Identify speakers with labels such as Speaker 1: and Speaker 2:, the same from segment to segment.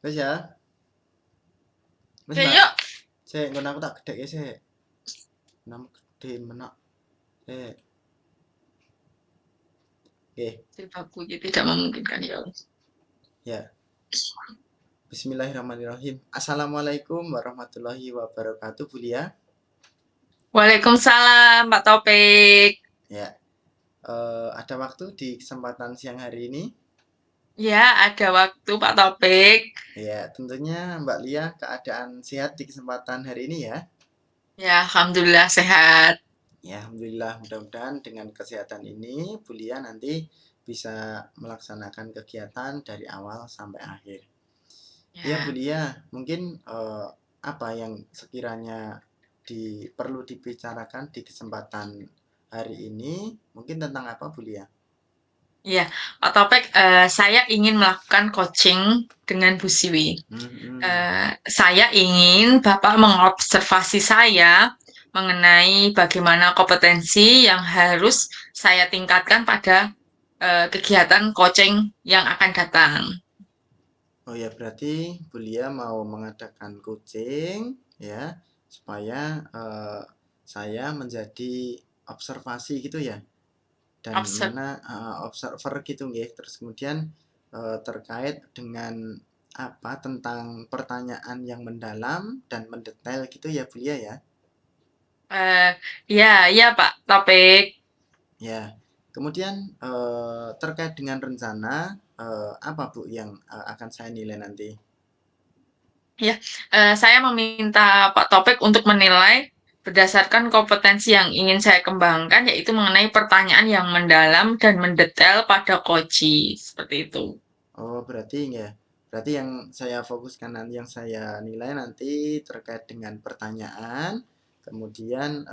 Speaker 1: Wis ya, wis
Speaker 2: Ya
Speaker 1: Mbak.
Speaker 2: yuk,
Speaker 1: Sik, nggon aku tak gedhekke sik. Nam gedhe menak. Sik. Oke,
Speaker 2: baku jadi tidak memungkinkan ya.
Speaker 1: ya. Bismillahirrahmanirrahim. Assalamualaikum warahmatullahi wabarakatuh, Bu Lia.
Speaker 2: Waalaikumsalam, Pak Topik.
Speaker 1: Ya, ada waktu di kesempatan siang hari ini?
Speaker 2: Ya, ada waktu Pak Topik.
Speaker 1: Ya, tentunya Mbak Lia keadaan sehat di kesempatan hari ini ya.
Speaker 2: Ya, Alhamdulillah sehat.
Speaker 1: Ya, alhamdulillah mudah-mudahan dengan kesehatan ini Bu Lia nanti bisa melaksanakan kegiatan dari awal sampai akhir. Ya, Bu
Speaker 2: Ya,
Speaker 1: Lia, mungkin apa yang sekiranya perlu dibicarakan di kesempatan hari ini, mungkin tentang apa, Bu Lia?
Speaker 2: ya, Pak Topik, saya ingin melakukan coaching dengan Bu Siwi.
Speaker 1: Hmm,
Speaker 2: Saya ingin Bapak mengobservasi saya mengenai bagaimana kompetensi yang harus saya tingkatkan pada kegiatan coaching yang akan datang.
Speaker 1: oh ya, berarti Bu Lia mau mengadakan coaching ya, supaya saya menjadi observasi gitu ya, dan
Speaker 2: Observ
Speaker 1: mana observer gitu nggih. Terus kemudian terkait dengan apa tentang pertanyaan yang mendalam dan mendetail gitu ya Bu Lia ya.
Speaker 2: eh, ya, ya Pak Topik.
Speaker 1: Ya, kemudian terkait dengan rencana apa Bu yang akan saya nilai nanti?
Speaker 2: Ya, saya meminta Pak Topik untuk menilai berdasarkan kompetensi yang ingin saya kembangkan, yaitu mengenai pertanyaan yang mendalam dan mendetail pada Koji. Seperti itu.
Speaker 1: Oh, berarti ya. Berarti yang saya fokuskan nanti, yang saya nilai nanti terkait dengan pertanyaan, kemudian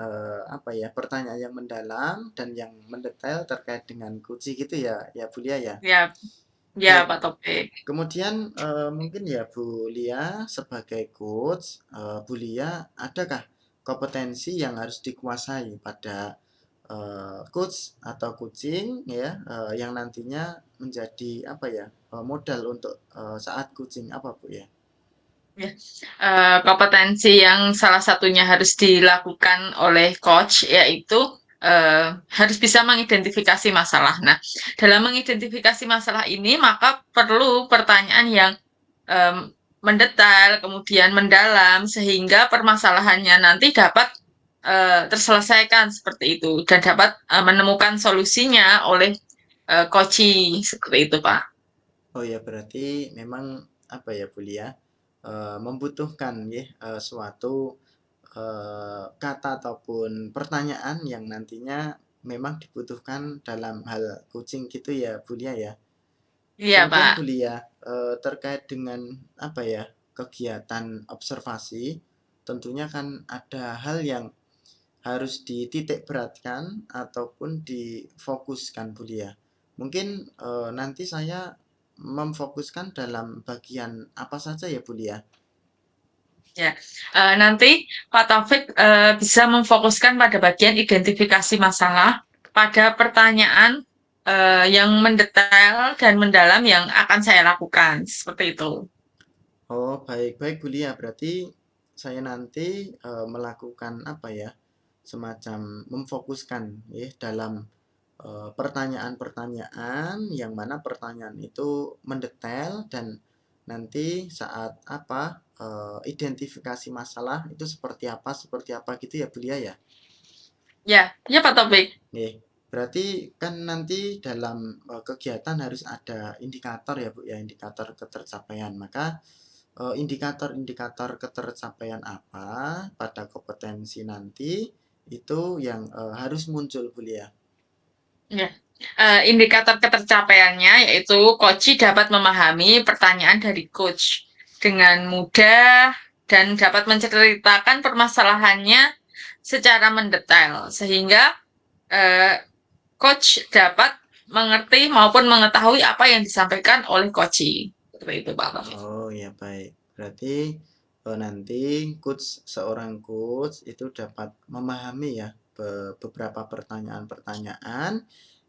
Speaker 1: apa ya, pertanyaan yang mendalam dan yang mendetail terkait dengan kunci gitu ya, ya Bu Lia ya.
Speaker 2: Ya, ya
Speaker 1: Ya,
Speaker 2: Pak Topik.
Speaker 1: kemudian mungkin ya Bu Lia sebagai coach, Bu Lia adakah kompetensi yang harus dikuasai pada coach atau coaching ya yang nantinya menjadi apa ya modal untuk saat coaching apa Bu ya?
Speaker 2: Ya, kompetensi yang salah satunya harus dilakukan oleh coach yaitu harus bisa mengidentifikasi masalah. Nah, dalam mengidentifikasi masalah ini maka perlu pertanyaan yang em, mendetail, kemudian mendalam, sehingga permasalahannya nanti dapat terselesaikan seperti itu dan dapat menemukan solusinya oleh coaching seperti itu, Pak.
Speaker 1: Oh ya berarti memang apa ya Bu Lia membutuhkan ya suatu kata ataupun pertanyaan yang nantinya memang dibutuhkan dalam hal coaching gitu ya Bu Lia ya.
Speaker 2: Iya,
Speaker 1: Kemudian Bu
Speaker 2: Pak.
Speaker 1: Lia, terkait dengan apa ya, kegiatan observasi, tentunya kan ada hal yang harus dititik beratkan ataupun difokuskan Bu Lia. Mungkin nanti saya memfokuskan dalam bagian apa saja ya Bu Lia?
Speaker 2: Ya, nanti Pak Taufik bisa memfokuskan pada bagian identifikasi masalah, pada pertanyaan yang mendetail dan mendalam yang akan saya lakukan, seperti itu.
Speaker 1: Oh baik-baik Bu Lia, berarti saya nanti melakukan apa ya, semacam memfokuskan ya dalam pertanyaan-pertanyaan yang mana pertanyaan itu mendetail dan nanti saat apa identifikasi masalah itu seperti apa gitu ya Belia ya.
Speaker 2: Ya, ya Pak Taufik.
Speaker 1: Nih, berarti kan nanti dalam kegiatan harus ada indikator ya Bu ya, indikator ketercapaian. Maka indikator-indikator ketercapaian apa pada kompetensi nanti itu yang harus muncul Bu ya.
Speaker 2: Ya. Indikator ketercapaiannya yaitu coach dapat memahami pertanyaan dari coach dengan mudah dan dapat menceritakan permasalahannya secara mendetail sehingga eh, coach dapat mengerti maupun mengetahui apa yang disampaikan oleh coach. Seperti itu, Pak Taufik.
Speaker 1: Oh ya baik. Berarti nanti seorang coach itu dapat memahami ya beberapa pertanyaan-pertanyaan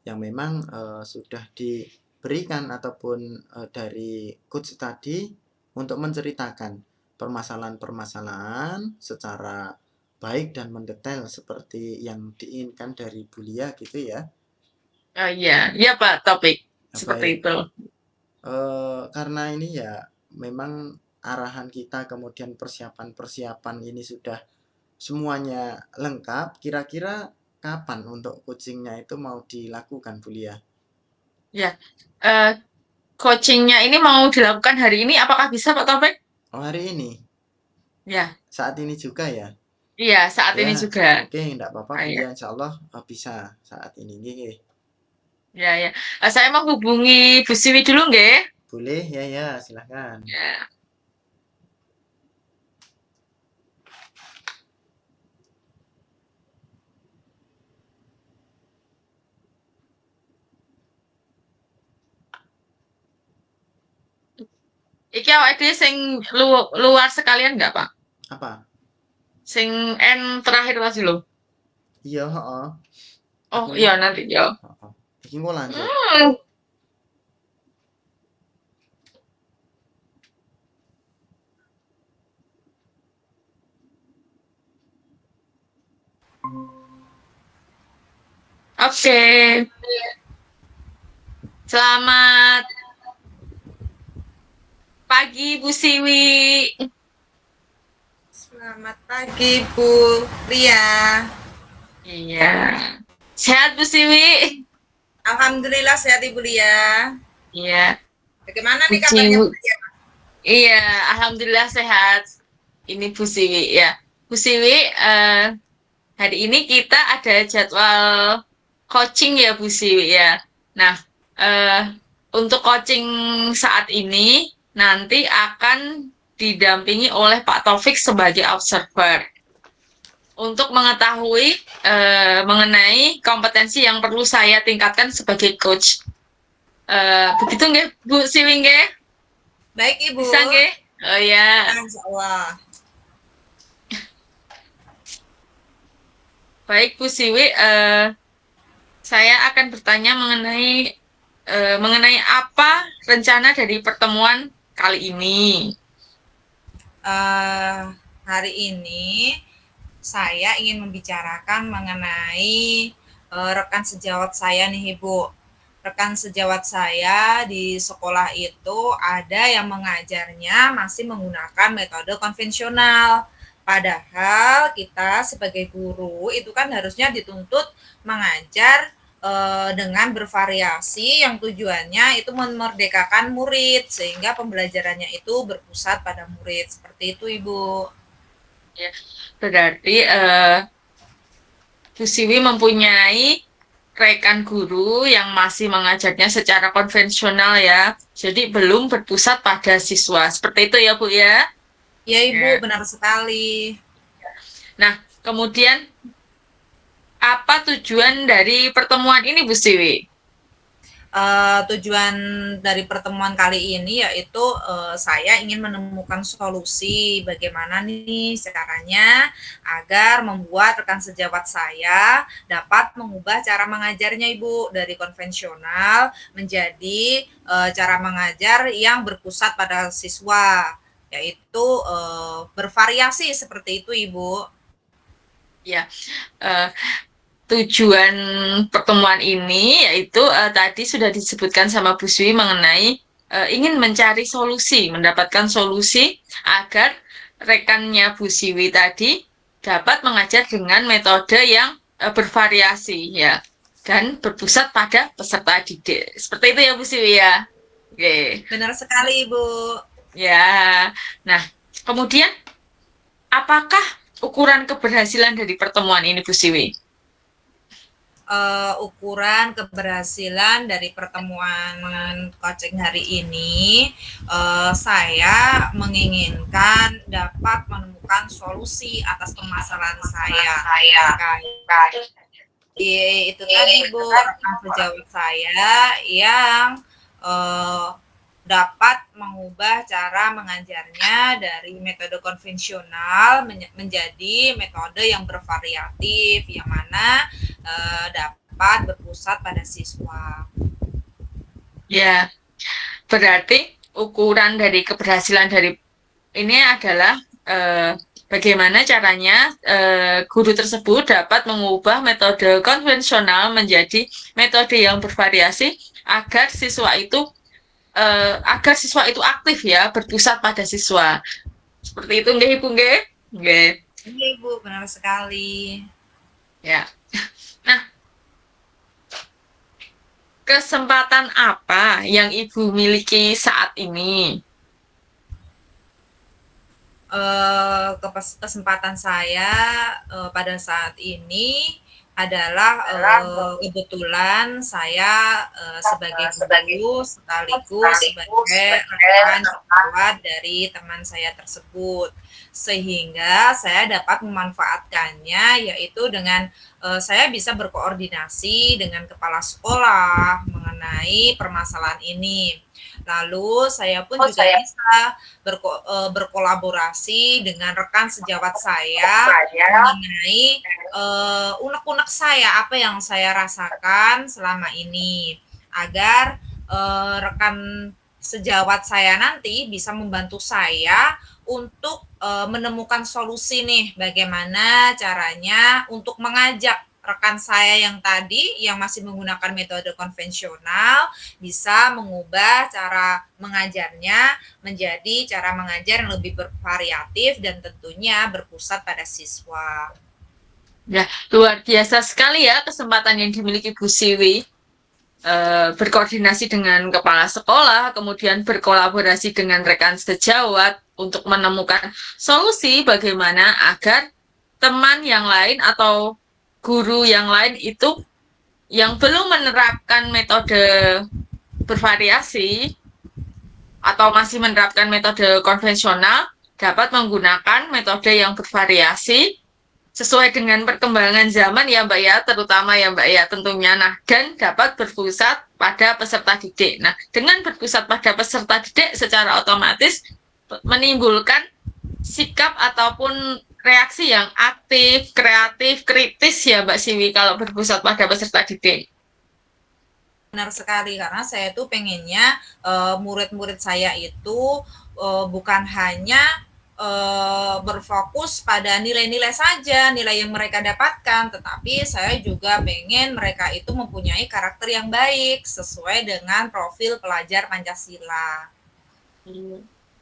Speaker 1: yang memang sudah diberikan ataupun dari coach tadi untuk menceritakan permasalahan-permasalahan secara baik dan mendetail seperti yang diinginkan dari Bu Lia gitu ya.
Speaker 2: Oh iya, iya Pak, topik seperti
Speaker 1: Baik,
Speaker 2: itu.
Speaker 1: karena ini ya memang arahan kita kemudian persiapan-persiapan ini sudah semuanya lengkap, kira-kira kapan untuk coachingnya itu mau dilakukan Bu Lia?
Speaker 2: Ya, eh, coachingnya ini mau dilakukan hari ini, apakah bisa Pak Taufik?
Speaker 1: Oh hari ini?
Speaker 2: Ya,
Speaker 1: Saat ini juga ya?
Speaker 2: iya saat
Speaker 1: Ya,
Speaker 2: ini juga.
Speaker 1: oke, enggak apa-apa
Speaker 2: Ah,
Speaker 1: Bu
Speaker 2: ya,
Speaker 1: Lia, insya Allah bisa saat ini. Nggih.
Speaker 2: ya, ya. Saya mau hubungi Bu Siwi dulu nggih.
Speaker 1: Boleh ya ya, silahkan.
Speaker 2: Ya. Iki awake dhewe sing luar sekalian nggak Pak?
Speaker 1: Apa?
Speaker 2: Sing N terakhir tadi lho.
Speaker 1: Iya, heeh.
Speaker 2: Oh
Speaker 1: Aku
Speaker 2: iya nanti ya.
Speaker 1: heeh. Iki engko lanjut.
Speaker 2: Hmm. Oke, selamat pagi Bu Siwi.
Speaker 3: Selamat pagi Bu Lia.
Speaker 2: Iya. Sehat Bu Siwi?
Speaker 3: Alhamdulillah sehat Ibu Lia.
Speaker 2: Iya.
Speaker 3: Bagaimana
Speaker 2: Bu
Speaker 3: nih kabarnya Bu
Speaker 2: Siwi.
Speaker 3: Lia?
Speaker 2: Iya, alhamdulillah sehat. Ini Bu Siwi ya. Bu Siwi, hari ini kita ada jadwal coaching ya Bu Siwi ya. Nah, eh, untuk coaching saat ini nanti akan didampingi oleh Pak Taufik sebagai observer untuk mengetahui mengenai kompetensi yang perlu saya tingkatkan sebagai coach. Begitu nggih Bu Siwi nggih?
Speaker 3: Baik Ibu.
Speaker 2: Bisa nggih? Oh ya.
Speaker 3: Insya Allah.
Speaker 2: Baik Bu Siwi, saya akan bertanya mengenai apa rencana dari pertemuan kali ini.
Speaker 3: Hari ini saya ingin membicarakan mengenai rekan sejawat saya nih Ibu. Rekan sejawat saya di sekolah itu ada yang mengajarnya masih menggunakan metode konvensional. Padahal kita sebagai guru itu kan harusnya dituntut mengajar dengan bervariasi yang tujuannya itu memerdekakan murid sehingga pembelajarannya itu berpusat pada murid. Seperti itu Ibu.
Speaker 2: Ya, berarti Bu Siwi mempunyai rekan guru yang masih mengajarnya secara konvensional ya. Jadi belum berpusat pada siswa. Seperti itu ya Bu ya.
Speaker 3: Ya
Speaker 2: Ya.
Speaker 3: Ibu, benar sekali.
Speaker 2: Nah, kemudian apa tujuan dari pertemuan ini Bu Siwi?
Speaker 3: Tujuan dari pertemuan kali ini yaitu saya ingin menemukan solusi bagaimana nih caranya agar membuat rekan sejawat saya dapat mengubah cara mengajarnya Ibu dari konvensional menjadi cara mengajar yang berpusat pada siswa, yaitu bervariasi seperti itu Ibu.
Speaker 2: Ya, uh, tujuan pertemuan ini yaitu tadi sudah disebutkan sama Bu Swi mengenai ingin mencari solusi, mendapatkan solusi agar rekannya Bu Siwi tadi dapat mengajar dengan metode yang bervariasi ya dan berpusat pada peserta didik. Seperti itu ya Bu Siwi ya. Oke.
Speaker 3: Benar sekali Ibu.
Speaker 2: Ya. Nah, kemudian apakah ukuran keberhasilan dari pertemuan ini Bu Siwi?
Speaker 3: Ukuran keberhasilan dari pertemuan coaching hari ini, saya menginginkan dapat menemukan solusi atas permasalahan saya. Itu tadi Bu, rekan sejawat saya yang dapat mengubah cara mengajarnya dari metode konvensional menjadi metode yang bervariatif, yang mana dapat berpusat pada siswa.
Speaker 2: Ya, berarti ukuran dari keberhasilan dari ini adalah bagaimana caranya guru tersebut dapat mengubah metode konvensional menjadi metode yang bervariasi agar siswa itu aktif ya, berpusat pada siswa. Seperti itu nggih Ibu nggih? Nggih.
Speaker 3: Iya Ibu, benar sekali.
Speaker 2: Ya. Nah, kesempatan apa yang Ibu miliki saat ini?
Speaker 3: Kesempatan saya pada saat ini adalah kebetulan saya sebagai guru sekaligus sebagai rekan sejawat dari teman saya tersebut, sehingga saya dapat memanfaatkannya yaitu dengan saya bisa berkoordinasi dengan kepala sekolah mengenai permasalahan ini. Lalu saya pun juga bisa berkolaborasi dengan rekan sejawat saya mengenai unek-unek saya, apa yang saya rasakan selama ini, agar rekan sejawat saya nanti bisa membantu saya untuk menemukan solusi nih, bagaimana caranya untuk mengajak rekan saya yang tadi yang masih menggunakan metode konvensional bisa mengubah cara mengajarnya menjadi cara mengajar yang lebih bervariatif dan tentunya berpusat pada siswa.
Speaker 2: Ya, luar biasa sekali ya kesempatan yang dimiliki Bu Siwi. Berkoordinasi dengan kepala sekolah, kemudian berkolaborasi dengan rekan sejawat untuk menemukan solusi bagaimana agar teman yang lain atau guru yang lain itu yang belum menerapkan metode bervariasi atau masih menerapkan metode konvensional dapat menggunakan metode yang bervariasi sesuai dengan perkembangan zaman ya Mbak ya, terutama ya Mbak ya tentunya. Nah, dan dapat berpusat pada peserta didik. Nah, dengan berpusat pada peserta didik secara otomatis menimbulkan sikap ataupun reaksi yang aktif, kreatif, kritis ya Mbak Siwi kalau berpusat pada peserta didik.
Speaker 3: Benar sekali, karena saya tuh pengennya murid-murid saya itu bukan hanya berfokus pada nilai-nilai saja, nilai yang mereka dapatkan, tetapi saya juga pengen mereka itu mempunyai karakter yang baik sesuai dengan profil pelajar Pancasila.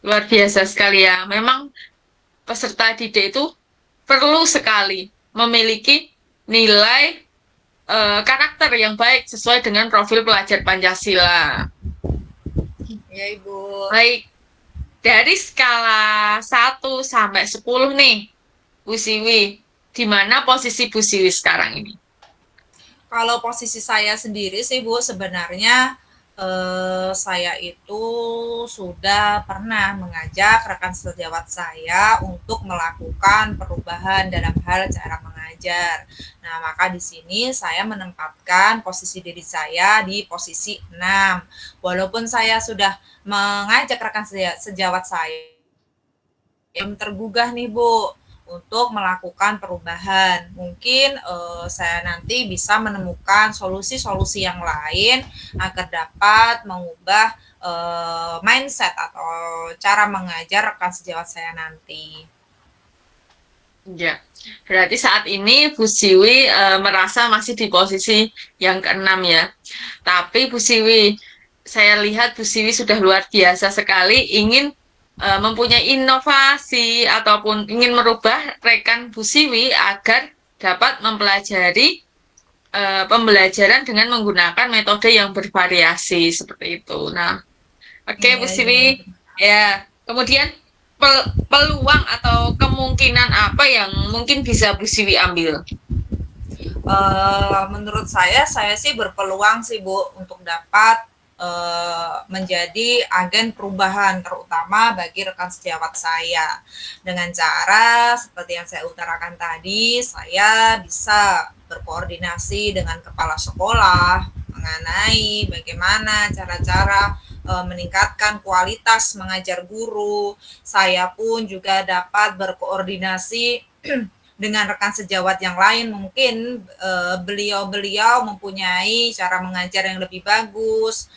Speaker 2: Luar biasa sekali ya. Memang peserta didik itu perlu sekali memiliki nilai karakter yang baik sesuai dengan profil pelajar Pancasila.
Speaker 3: Ya Ibu.
Speaker 2: Baik, dari skala 1 sampai 10 nih, Bu Siwi, di mana posisi Bu Siwi sekarang ini?
Speaker 3: Kalau posisi saya sendiri sih Bu, sebenarnya saya itu sudah pernah mengajak rekan sejawat saya untuk melakukan perubahan dalam hal cara mengajar. Nah, maka di sini saya menempatkan posisi diri saya di posisi 6. Walaupun saya sudah mengajak rekan sejawat saya, belum tergugah nih Bu untuk melakukan perubahan. Mungkin saya nanti bisa menemukan solusi-solusi yang lain agar dapat mengubah mindset atau cara mengajar rekan sejawat saya nanti.
Speaker 2: Ya, berarti saat ini Bu Siwi merasa masih di posisi yang ke-6 ya. Tapi Bu Siwi, saya lihat Bu Siwi sudah luar biasa sekali ingin mempunyai inovasi ataupun ingin merubah rekan Bu Siwi agar dapat mempelajari pembelajaran dengan menggunakan metode yang bervariasi seperti itu. Nah, oke Bu Siwi, ya. Kemudian peluang atau kemungkinan apa yang mungkin bisa Bu Siwi ambil?
Speaker 3: Menurut saya sih berpeluang sih Bu untuk dapat menjadi agen perubahan terutama bagi rekan sejawat saya dengan cara seperti yang saya utarakan tadi, saya bisa berkoordinasi dengan kepala sekolah mengenai bagaimana cara-cara meningkatkan kualitas mengajar guru. Saya pun juga dapat berkoordinasi dengan rekan sejawat yang lain, mungkin beliau-beliau mempunyai cara mengajar yang lebih bagus,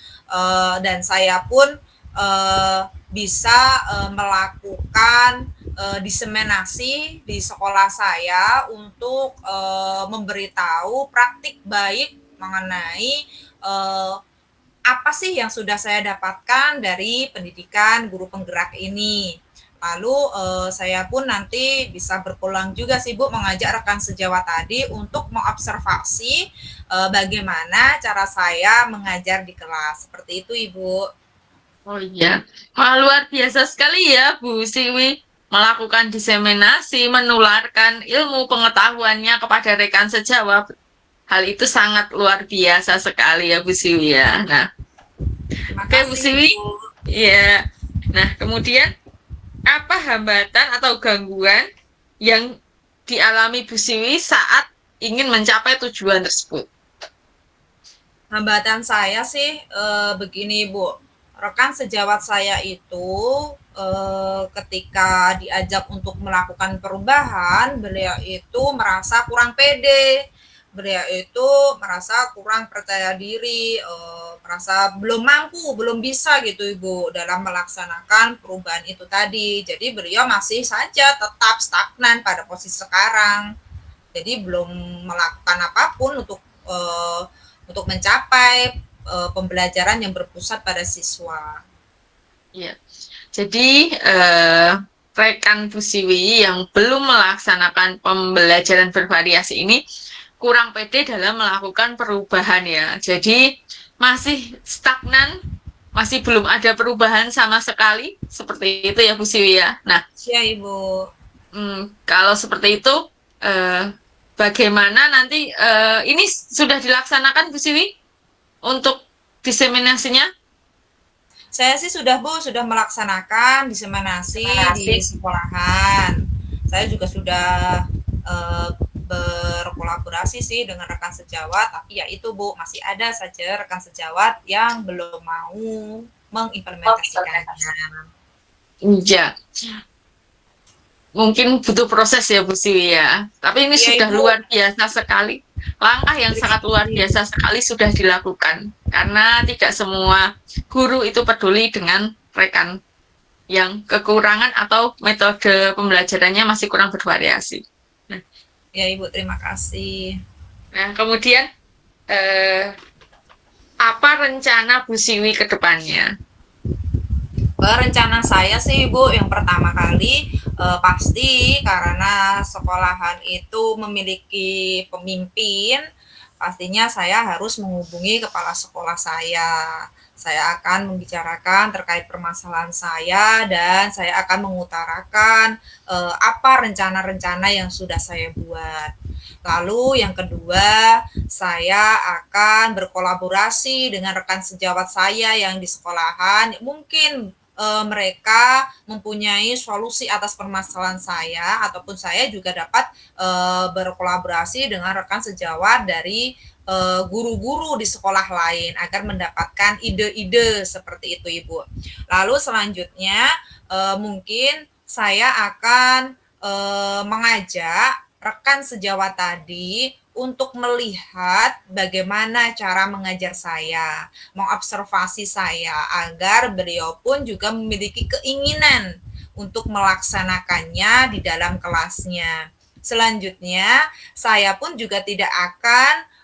Speaker 3: dan saya pun bisa melakukan diseminasi di sekolah saya untuk memberitahu praktik baik mengenai apa sih yang sudah saya dapatkan dari pendidikan guru penggerak ini. Lalu saya pun nanti bisa berpulang juga sih Bu, mengajak rekan sejawat tadi untuk mengobservasi bagaimana cara saya mengajar di kelas. Seperti itu Ibu.
Speaker 2: Oh iya, wah luar biasa sekali ya Bu Siwi melakukan diseminasi, menularkan ilmu pengetahuannya kepada rekan sejawat. Hal itu sangat luar biasa sekali ya Bu Siwi ya. Nah,
Speaker 3: Terima
Speaker 2: oke Bu
Speaker 3: kasih
Speaker 2: Siwi,
Speaker 3: Ibu.
Speaker 2: ya. Nah, kemudian apa hambatan atau gangguan yang dialami Bu Siwi saat ingin mencapai tujuan tersebut?
Speaker 3: Hambatan saya sih begini Bu, rekan sejawat saya itu ketika diajak untuk melakukan perubahan, beliau itu merasa kurang pede, beliau itu merasa kurang percaya diri, merasa belum mampu, belum bisa gitu Ibu dalam melaksanakan perubahan itu tadi. Jadi beliau masih saja tetap stagnan pada posisi sekarang. Jadi belum melakukan apapun untuk mencapai pembelajaran yang berpusat pada siswa.
Speaker 2: Ya, jadi rekan Bu Siwi yang belum melaksanakan pembelajaran bervariasi ini kurang pede dalam melakukan perubahan ya. Jadi masih stagnan, masih belum ada perubahan sama sekali, seperti itu ya Bu Siwi ya. Nah,
Speaker 3: Ya Ibu.
Speaker 2: kalau seperti itu, bagaimana nanti ini sudah dilaksanakan Bu Siwi untuk diseminasinya?
Speaker 3: Saya sih sudah Bu, sudah melaksanakan diseminasi di sekolahan. Saya juga sudah berkolaborasi sih dengan rekan sejawat, tapi ya itu Bu, masih ada saja rekan sejawat yang belum mau mengimplementasikannya.
Speaker 2: Iya, mungkin butuh proses ya Bu Siwi ya. Tapi ini
Speaker 3: Iya
Speaker 2: sudah
Speaker 3: Ibu.
Speaker 2: luar biasa sekali. Langkah yang sangat luar biasa sekali sudah dilakukan. Karena tidak semua guru itu peduli dengan rekan yang kekurangan atau metode pembelajarannya masih kurang bervariasi. Nah,
Speaker 3: Ya Ibu, terima kasih.
Speaker 2: kemudian apa rencana Bu Siwi ke depannya?
Speaker 3: Rencana saya sih Bu, yang pertama kali pasti karena sekolahan itu memiliki pemimpin, pastinya saya harus menghubungi kepala sekolah saya. Saya akan membicarakan terkait permasalahan saya dan saya akan mengutarakan apa rencana-rencana yang sudah saya buat. Lalu yang kedua, saya akan berkolaborasi dengan rekan sejawat saya yang di sekolahan. Mungkin mereka mempunyai solusi atas permasalahan saya ataupun saya juga dapat berkolaborasi dengan rekan sejawat dari guru-guru di sekolah lain agar mendapatkan ide-ide seperti itu Ibu. Lalu selanjutnya mungkin saya akan mengajak rekan sejawat tadi untuk melihat bagaimana cara mengajar saya, mengobservasi saya agar beliau pun juga memiliki keinginan untuk melaksanakannya di dalam kelasnya. Selanjutnya, saya pun juga tidak akan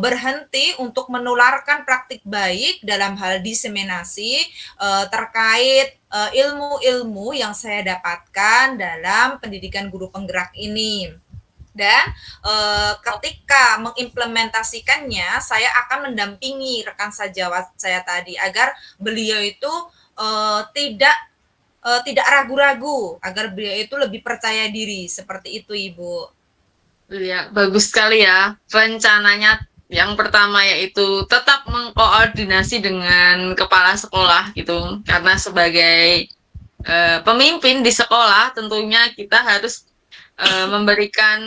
Speaker 3: berhenti untuk menularkan praktik baik dalam hal diseminasi terkait ilmu-ilmu yang saya dapatkan dalam pendidikan guru penggerak ini. Dan ketika mengimplementasikannya, saya akan mendampingi rekan sejawat saya tadi agar beliau itu tidak ragu-ragu, agar beliau itu lebih percaya diri. Seperti itu, Ibu.
Speaker 2: Ya, bagus sekali ya. Rencananya yang pertama yaitu tetap mengkoordinasi dengan kepala sekolah gitu. Karena sebagai pemimpin di sekolah tentunya kita harus memberikan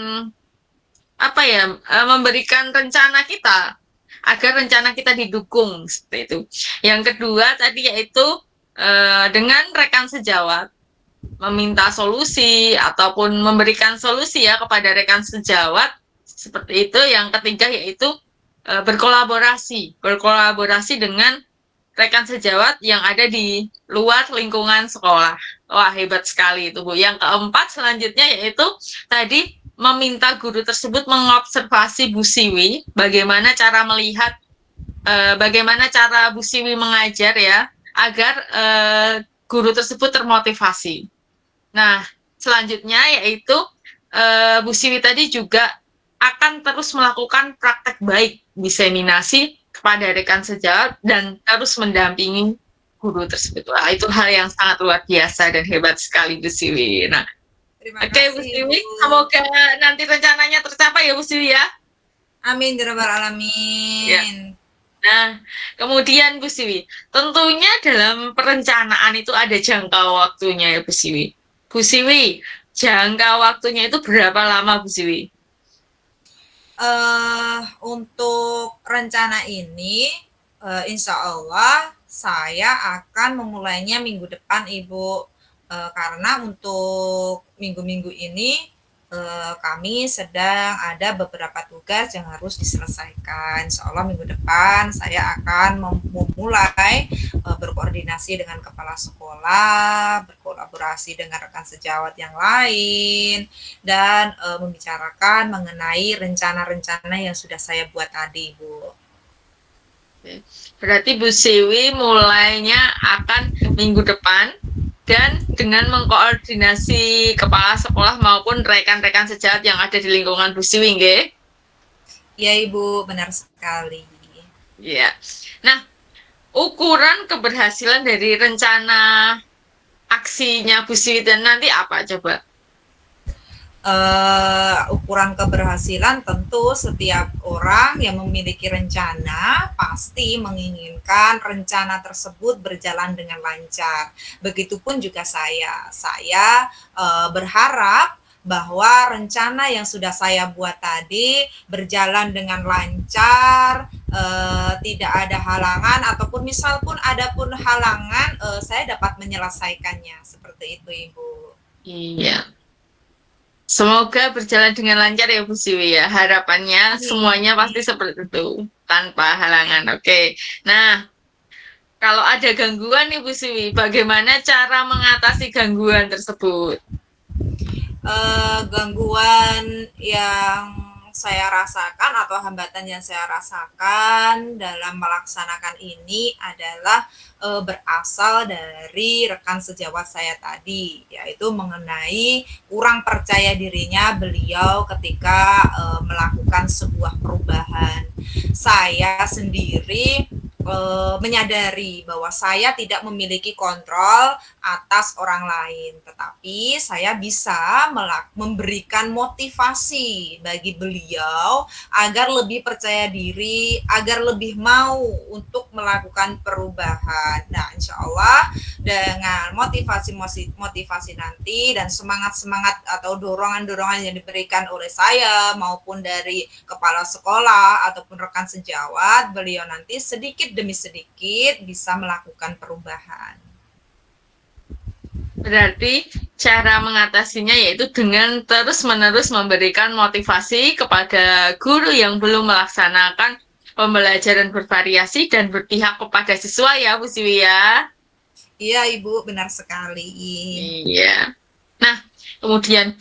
Speaker 2: apa ya, memberikan rencana kita agar rencana kita didukung seperti itu. Yang kedua tadi yaitu dengan rekan sejawat meminta solusi ataupun memberikan solusi ya kepada rekan sejawat seperti itu. Yang ketiga yaitu berkolaborasi dengan rekan sejawat yang ada di luar lingkungan sekolah. Wah, hebat sekali itu, Bu. Yang keempat selanjutnya yaitu tadi meminta guru tersebut mengobservasi Bu Siwi, bagaimana cara melihat, bagaimana cara Bu Siwi mengajar ya, agar guru tersebut termotivasi. Nah, selanjutnya yaitu Bu Siwi tadi juga akan terus melakukan praktek baik diseminasi kepada rekan sejawat dan terus mendampingi guru tersebut. Wah, itu hal yang sangat luar biasa dan hebat sekali Bu Siwi. Nah,
Speaker 3: Terima
Speaker 2: oke Bu
Speaker 3: kasih,
Speaker 2: Siwi,
Speaker 3: Bu.
Speaker 2: semoga nanti rencananya tercapai ya Bu Siwi ya.
Speaker 3: Amin ya rabbal alamin.
Speaker 2: Nah, kemudian Bu Siwi, tentunya dalam perencanaan itu ada jangka waktunya ya Bu Siwi. Bu Siwi, jangka waktunya itu berapa lama Bu Siwi?
Speaker 3: Untuk rencana ini, insya Allah saya akan memulainya minggu depan, Ibu. Karena untuk minggu-minggu ini kami sedang ada beberapa tugas yang harus diselesaikan. Insya Allah minggu depan saya akan memulai berkoordinasi dengan kepala sekolah, berkolaborasi dengan rekan sejawat yang lain, dan membicarakan mengenai rencana-rencana yang sudah saya buat tadi, Bu.
Speaker 2: Berarti Bu Siwi mulainya akan minggu depan dan dengan mengkoordinasi kepala sekolah maupun rekan-rekan sejawat yang ada di lingkungan Bu Siwi, nggih?
Speaker 3: Iya, Ibu, benar sekali.
Speaker 2: Iya. Nah, ukuran keberhasilan dari rencana aksinya Bu Siwi dan nanti apa coba?
Speaker 3: Ukuran keberhasilan tentu setiap orang yang memiliki rencana pasti menginginkan rencana tersebut berjalan dengan lancar. Begitupun juga saya berharap bahwa rencana yang sudah saya buat tadi berjalan dengan lancar, tidak ada halangan, ataupun misal pun ada pun halangan, saya dapat menyelesaikannya. Seperti itu, Ibu.
Speaker 2: Iya. Semoga berjalan dengan lancar ya Bu Siwi ya. Harapannya semuanya pasti seperti itu, tanpa halangan. Oke. Nah, kalau ada gangguan nih Bu Siwi, bagaimana cara mengatasi gangguan tersebut?
Speaker 3: Gangguan yang saya rasakan atau hambatan yang saya rasakan dalam melaksanakan ini adalah berasal dari rekan sejawat saya tadi, yaitu mengenai kurang percaya dirinya beliau ketika melakukan sebuah perubahan. Saya sendiri menyadari bahwa saya tidak memiliki kontrol atas orang lain, tetapi saya bisa memberikan motivasi bagi beliau agar lebih percaya diri, agar lebih mau untuk melakukan perubahan. Nah, insya Allah dengan motivasi nanti dan semangat atau dorongan yang diberikan oleh saya maupun dari kepala sekolah ataupun rekan sejawat, beliau nanti sedikit demi sedikit bisa melakukan perubahan.
Speaker 2: Berarti cara mengatasinya yaitu dengan terus-menerus memberikan motivasi kepada guru yang belum melaksanakan pembelajaran bervariasi dan berpihak kepada siswa ya Bu Siwi ya.
Speaker 3: Iya Ibu, benar sekali.
Speaker 2: Iya. Nah, kemudian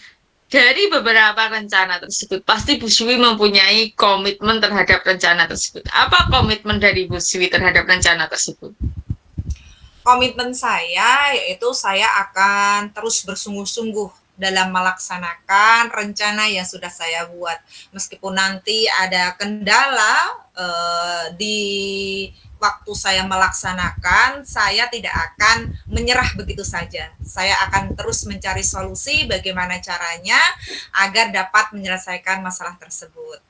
Speaker 2: dari beberapa rencana tersebut, pasti Bu Siwi mempunyai komitmen terhadap rencana tersebut. Apa komitmen dari Bu Siwi terhadap rencana tersebut?
Speaker 3: Komitmen saya yaitu saya akan terus bersungguh-sungguh dalam melaksanakan rencana yang sudah saya buat. Meskipun nanti ada kendala di waktu saya melaksanakan, saya tidak akan menyerah begitu saja. Saya akan terus mencari solusi bagaimana caranya agar dapat menyelesaikan masalah tersebut.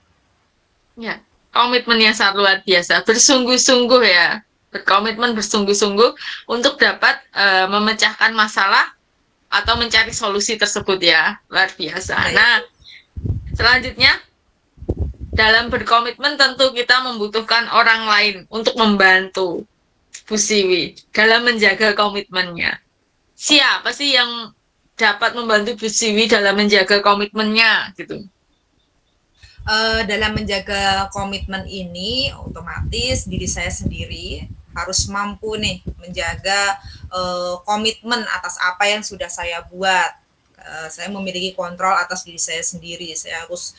Speaker 2: Ya, komitmen yang sangat luar biasa, bersungguh-sungguh ya. Berkomitmen bersungguh-sungguh untuk dapat memecahkan masalah atau mencari solusi tersebut ya, luar biasa. Nah, selanjutnya dalam berkomitmen tentu kita membutuhkan orang lain untuk membantu Bu Siwi dalam menjaga komitmennya. Siapa sih yang dapat membantu Bu Siwi dalam menjaga komitmennya gitu?
Speaker 3: Dalam menjaga komitmen ini otomatis diri saya sendiri harus mampu nih menjaga komitmen atas apa yang sudah saya buat. Saya memiliki kontrol atas diri saya sendiri. Saya harus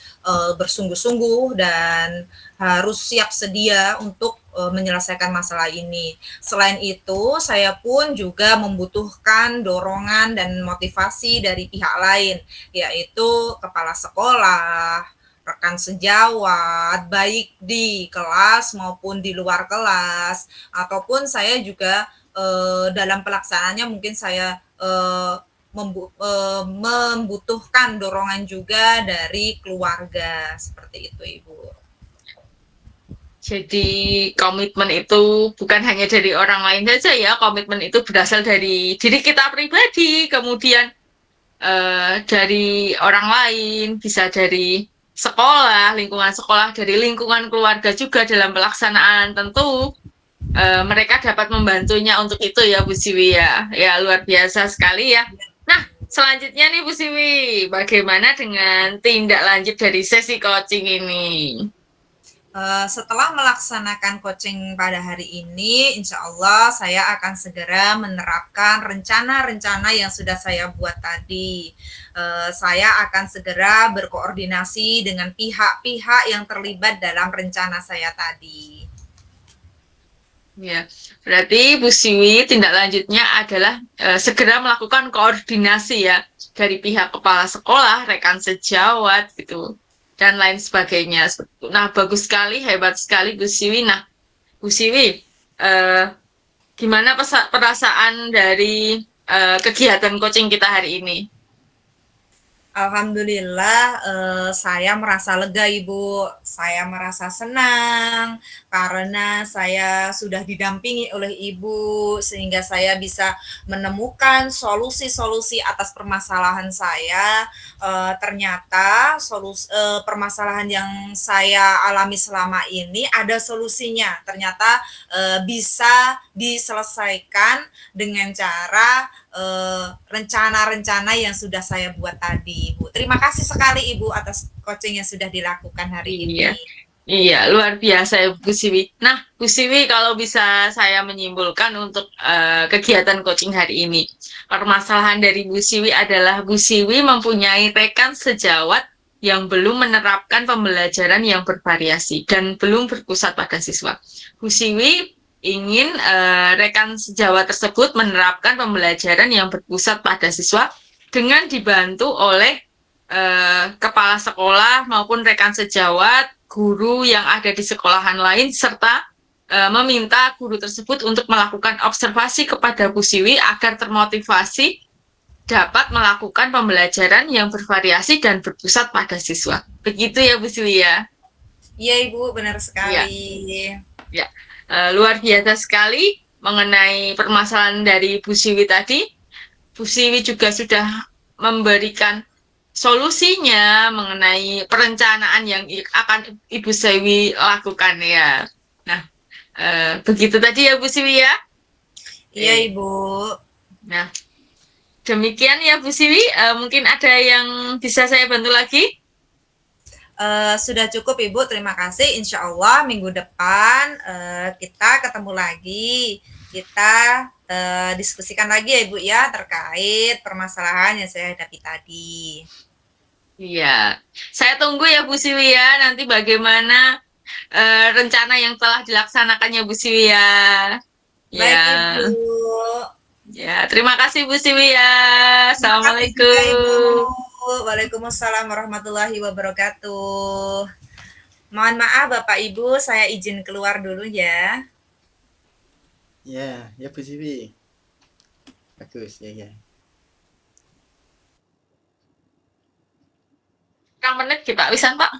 Speaker 3: bersungguh-sungguh dan harus siap sedia untuk menyelesaikan masalah ini. Selain itu, saya pun juga membutuhkan dorongan dan motivasi dari pihak lain, yaitu kepala sekolah, rekan sejawat, baik di kelas maupun di luar kelas, ataupun saya juga dalam pelaksanaannya mungkin saya membutuhkan dorongan juga dari keluarga, seperti itu Ibu.
Speaker 2: Jadi komitmen itu bukan hanya dari orang lain saja ya, komitmen itu berasal dari diri kita pribadi, kemudian dari orang lain, bisa dari sekolah, lingkungan sekolah, dari lingkungan keluarga juga dalam pelaksanaan. Tentu mereka dapat membantunya untuk itu ya Bu Siwi ya. Ya luar biasa sekali ya. Nah, selanjutnya nih Bu Siwi, bagaimana dengan tindak lanjut dari sesi coaching ini?
Speaker 3: Setelah melaksanakan coaching pada hari ini, insya Allah saya akan segera menerapkan rencana-rencana yang sudah saya buat tadi. Saya akan segera berkoordinasi dengan pihak-pihak yang terlibat dalam rencana saya tadi.
Speaker 2: Ya, berarti Bu Siwi tindak lanjutnya adalah segera melakukan koordinasi ya dari pihak kepala sekolah, rekan sejawat gitu dan lain sebagainya. Nah, bagus sekali, hebat sekali Bu Siwi. Nah, Bu Siwi, gimana perasaan dari kegiatan coaching kita hari ini?
Speaker 3: Alhamdulillah, saya merasa lega Ibu, saya merasa senang karena saya sudah didampingi oleh Ibu sehingga saya bisa menemukan solusi-solusi atas permasalahan saya. Ternyata permasalahan yang saya alami selama ini ada solusinya, ternyata bisa diselesaikan dengan cara rencana-rencana yang sudah saya buat tadi, Ibu. Terima kasih sekali Ibu atas coaching yang sudah dilakukan hari
Speaker 2: Iya.
Speaker 3: ini.
Speaker 2: Iya, luar biasa ya Bu Siwi. Nah, Bu Siwi kalau bisa saya menyimpulkan untuk kegiatan coaching hari ini, permasalahan dari Bu Siwi adalah Bu Siwi mempunyai rekan sejawat yang belum menerapkan pembelajaran yang bervariasi dan belum berpusat pada siswa. Bu Siwi ingin rekan sejawat tersebut menerapkan pembelajaran yang berpusat pada siswa dengan dibantu oleh kepala sekolah maupun rekan sejawat, guru yang ada di sekolahan lain, serta meminta guru tersebut untuk melakukan observasi kepada Bu Siwi agar termotivasi dapat melakukan pembelajaran yang bervariasi dan berpusat pada siswa. Begitu ya Bu Siwi ya?
Speaker 3: Iya Ibu, benar
Speaker 2: Ya,
Speaker 3: sekali.
Speaker 2: ya. Luar biasa sekali mengenai permasalahan dari Bu Siwi tadi. Bu Siwi juga sudah memberikan solusinya mengenai perencanaan yang akan Ibu Siwi lakukan ya. Nah, begitu tadi ya Bu Siwi ya.
Speaker 3: Iya Ibu.
Speaker 2: Nah, demikian ya Bu Siwi. Mungkin ada yang bisa saya bantu lagi?
Speaker 3: Sudah cukup Ibu, terima kasih. Insya Allah minggu depan kita ketemu lagi. Kita diskusikan lagi ya Ibu ya terkait permasalahan yang saya hadapi tadi.
Speaker 2: Iya, saya tunggu ya Bu Siwi ya. Nanti bagaimana rencana yang telah dilaksanakannya Bu Siwi ya.
Speaker 3: Baik
Speaker 2: Ya,
Speaker 3: Ibu.
Speaker 2: ya. Terima kasih Bu Siwi ya.
Speaker 3: Terima kasih juga Ibu.
Speaker 2: Assalamualaikum.
Speaker 3: Waalaikumsalam warahmatullahi wabarakatuh. Mohon maaf Bapak Ibu, saya izin keluar dulu ya.
Speaker 1: Ya, ya Bu Siwi. Bagus, ya ya.
Speaker 2: Kang menit kita wisan Pak.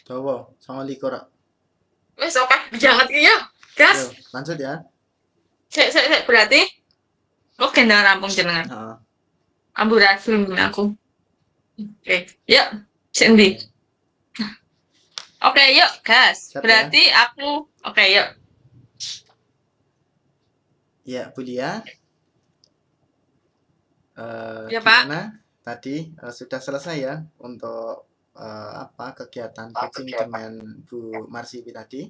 Speaker 1: Dawa, 29.
Speaker 2: Wes oke, jangan iya.
Speaker 1: Yo,
Speaker 2: Gas.
Speaker 1: lanjut ya.
Speaker 2: Sik berarti kok gendang rampung jenengan.
Speaker 1: Heeh.
Speaker 2: Amburadul aku. Oke, yuk. Sendi. Oke, yuk, gas.
Speaker 1: Siap ya.
Speaker 2: Berarti aku oke, yuk.
Speaker 1: Ya, Bu Lia.
Speaker 2: Ya, Pak.
Speaker 1: Gimana? Tadi sudah selesai ya untuk kegiatan coaching dengan Bu Marsiwi tadi?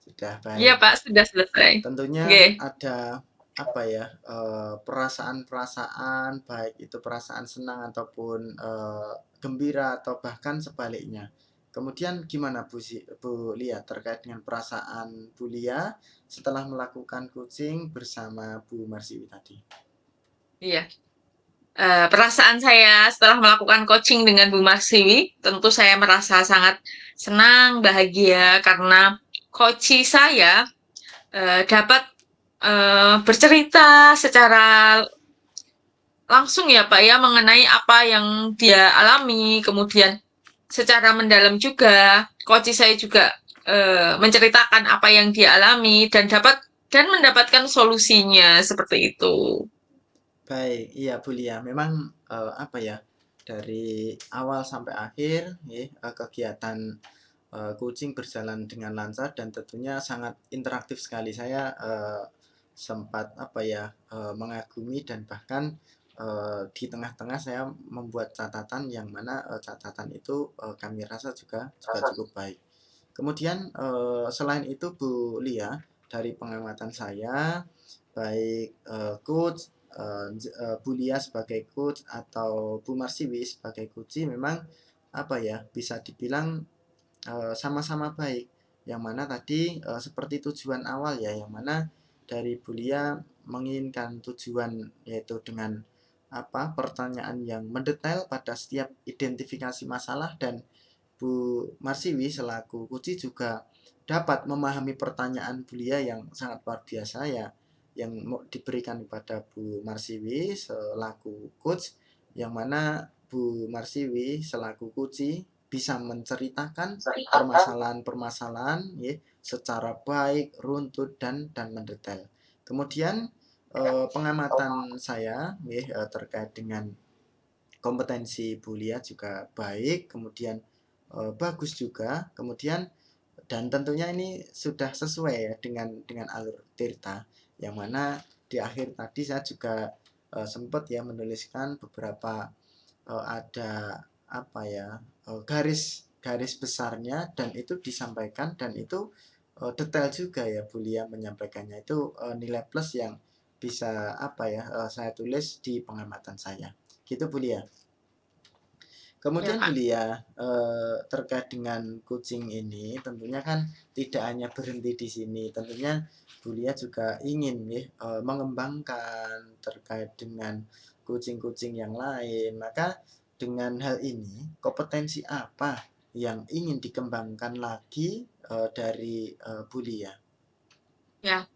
Speaker 1: Sudah,
Speaker 2: Iya
Speaker 1: baik.
Speaker 2: Pak, sudah selesai.
Speaker 1: Tentunya
Speaker 2: Oke.
Speaker 1: ada apa ya, perasaan-perasaan, baik itu perasaan senang ataupun, gembira atau bahkan sebaliknya. Kemudian gimana Bu Lia terkait dengan perasaan Bu Lia setelah melakukan coaching bersama Bu Marsiwi tadi?
Speaker 2: Iya. Perasaan saya setelah melakukan coaching dengan Bu Marsiwi, tentu saya merasa sangat senang, bahagia karena coach saya dapat bercerita secara langsung ya Pak ya mengenai apa yang dia alami, kemudian secara mendalam juga coach saya juga menceritakan apa yang dia alami dan mendapatkan solusinya seperti itu.
Speaker 1: Baik, iya Bu Lia, memang apa ya, dari awal sampai akhir ya, kegiatan coaching berjalan dengan lancar dan tentunya sangat interaktif sekali. Saya sempat apa ya, mengagumi dan bahkan di tengah-tengah saya membuat catatan yang mana catatan itu kami rasa juga cukup baik. Kemudian selain itu Bu Lia, dari pengamatan saya baik coach Bu Lia sebagai coach atau Bu Marsiwi sebagai coach memang apa ya, bisa dibilang sama-sama baik. Yang mana tadi seperti tujuan awal ya, yang mana dari Bu Lia menginginkan tujuan yaitu dengan apa, pertanyaan yang mendetail pada setiap identifikasi masalah, dan Bu Marsiwi selaku coach juga dapat memahami pertanyaan Bu Lia yang sangat luar biasa ya, yang diberikan kepada Bu Marsiwi selaku coach, yang mana Bu Marsiwi selaku coach bisa menceritakan permasalahan-permasalahan ya, secara baik, runtut dan mendetail. Kemudian pengamatan saya ya, terkait dengan kompetensi Bu Lia juga baik, kemudian bagus juga, kemudian dan tentunya ini sudah sesuai ya dengan alur Tirta, yang mana di akhir tadi saya juga sempat ya menuliskan beberapa ada apa ya, garis garis besarnya, dan itu disampaikan dan itu detail juga ya Bu Lia menyampaikannya, itu nilai plus yang bisa apa ya, saya tulis di pengamatan saya gitu Bu Lia.
Speaker 2: Ya
Speaker 1: Kemudian Bu
Speaker 2: Pak.
Speaker 1: Lia, terkait dengan coaching ini tentunya kan tidak hanya berhenti di sini. Tentunya Bu Lia juga ingin ya, mengembangkan terkait dengan coaching-coaching yang lain. Maka dengan hal ini, kompetensi apa yang ingin dikembangkan lagi dari Bu Lia?
Speaker 2: Ya.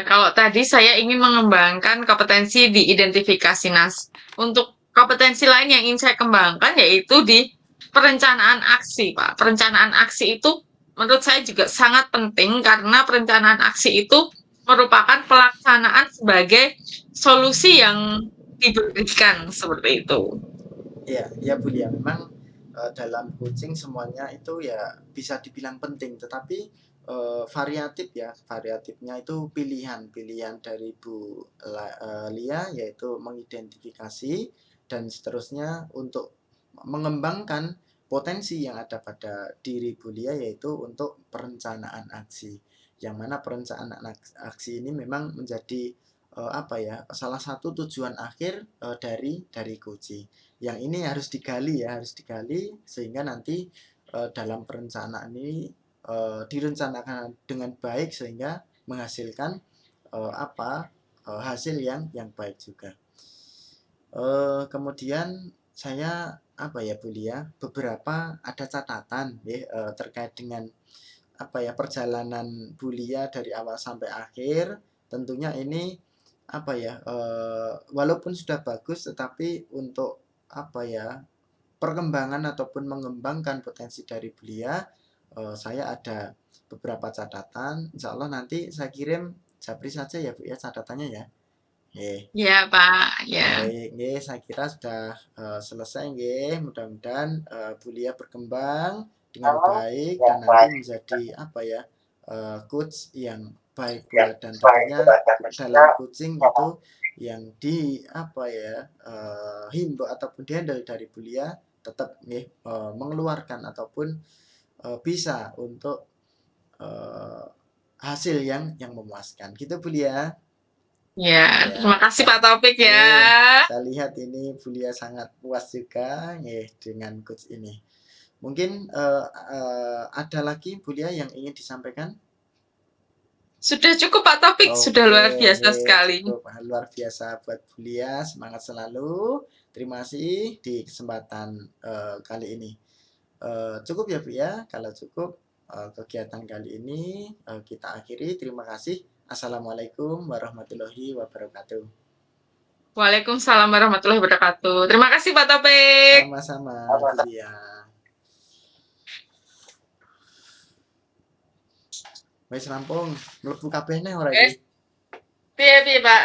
Speaker 2: Kalau tadi saya ingin mengembangkan kompetensi di identifikasi nas. Untuk kompetensi lain yang ingin saya kembangkan yaitu di perencanaan aksi, Pak. Perencanaan aksi itu menurut saya juga sangat penting karena perencanaan aksi itu merupakan pelaksanaan sebagai solusi yang diberikan seperti itu.
Speaker 1: Iya, ya Bu Lia, memang dalam coaching semuanya itu ya bisa dibilang penting, tetapi variatif ya, variatifnya itu pilihan-pilihan dari Lia, yaitu mengidentifikasi dan seterusnya untuk mengembangkan potensi yang ada pada diri Bu Lia, yaitu untuk perencanaan aksi. Yang mana perencanaan aksi ini memang menjadi apa ya, salah satu tujuan akhir dari coaching. Yang ini harus digali ya, harus digali sehingga nanti dalam perencanaan ini direncanakan dengan baik sehingga menghasilkan apa, hasil yang baik juga. Kemudian saya apa ya Bu Lia, beberapa ada catatan ya, terkait dengan apa ya, perjalanan Bu Lia dari awal sampai akhir. Tentunya ini apa ya, walaupun sudah bagus tetapi untuk apa ya, perkembangan ataupun mengembangkan potensi dari Bu Lia, saya ada beberapa catatan. Insya Allah nanti saya kirim japri saja ya Bu ya, catatannya ya. Oke.
Speaker 2: Ya, Pak. Ya.
Speaker 1: Baik, nggih, saya kira sudah selesai nggih. Mudah-mudahan Bu Lia berkembang dengan baik dan nanti menjadi apa ya, coach yang baik pula, dan tentunya dalam coaching itu yang di apa ya, himbau ataupun dihandle dari Bu Lia tetap nggih mengeluarkan ataupun bisa untuk hasil yang memuaskan. Gitu Bu Lia.
Speaker 2: Ya,
Speaker 1: Ya,
Speaker 2: terima kasih Pak Taufik
Speaker 1: oke.
Speaker 2: ya.
Speaker 1: Saya lihat ini Bu Lia sangat puas juga dengan coach ini. Mungkin ada lagi Bu Lia yang ingin disampaikan?
Speaker 2: Sudah cukup Pak Taufik, sudah luar biasa sekali.
Speaker 1: Cukup luar biasa buat Bu Lia. Semangat selalu. Terima kasih di kesempatan kali ini. Cukup ya Bu ya. Kalau cukup kegiatan kali ini kita akhiri. Terima kasih. Assalamualaikum warahmatullahi wabarakatuh.
Speaker 2: Waalaikumsalam warahmatullahi wabarakatuh. Terima kasih Pak Taufik.
Speaker 1: Sama-sama Bu Lia. Wis rampung, mlebu kabeh ora iki?
Speaker 2: Piye Pak?